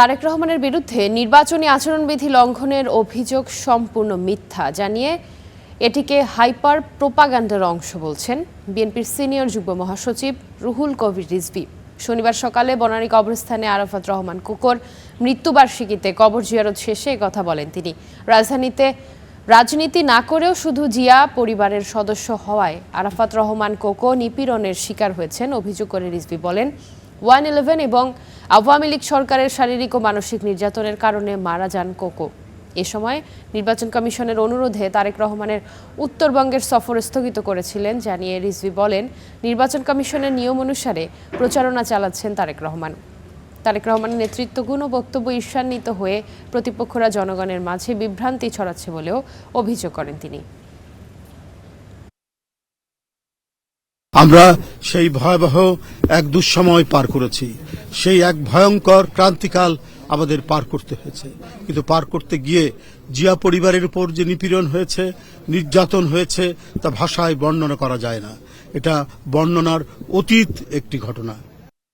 তারেক রহমানের বিরুদ্ধে নির্বাচনী আচরণবিধি লঙ্ঘনের অভিযোগ সম্পূর্ণ মিথ্যা জানিয়ে এটিকে হাইপার প্রোপাগান্ডার অংশ বলছেন বিএনপির সিনিয়র যুগ্ম মহাসচিব রুহুল কবির রিজভী। শনিবার সকালে বনানী কবরস্থানে আরাফাত রহমান কোকোর মৃত্যুবার্ষিকীতে কবর জিয়ারত শেষে কথা বলেন তিনি। রাজধানীতে রাজনীতি না করেও শুধু জিয়া পরিবারের সদস্য হওয়ায় আরাফাত রহমান কোকো নিপীড়নের শিকার হয়েছেন অভিযোগ করে রিজভী বলেন, 111 এবং আওয়ামী লীগ সরকারের শারীরিক ও মানসিক নির্যাতনের কারণে মারা যান কোকো। এ সময় নির্বাচন কমিশনের অনুরোধে তারেক রহমানের উত্তরবঙ্গের সফর স্থগিত করেছিলেন জানিয়ে রিজভী বলেন, নির্বাচন কমিশনের নিয়ম অনুসারে প্রচারণা চালাচ্ছেন তারেক রহমান। তারেক রহমানের নেতৃত্বগুণ ও বক্তব্য ঈর্ষান্বিত হয়ে প্রতিপক্ষরা জনগণের মাঝে বিভ্রান্তি ছড়াচ্ছে বলেও অভিযোগ করেন তিনি। আমরা সেই ভয়াবহ এক দুঃসময় পার করেছি, সেই এক ভয়ঙ্কর ক্রান্তিকাল আমাদের পার করতে হয়েছে। কিন্তু পার করতে গিয়ে জিয়া পরিবারের উপর যে নিপীড়ন হয়েছে, নির্যাতন হয়েছে, তা ভাষায় বর্ণনা করা যায় না। এটা বর্ণনার অতীত একটি ঘটনা।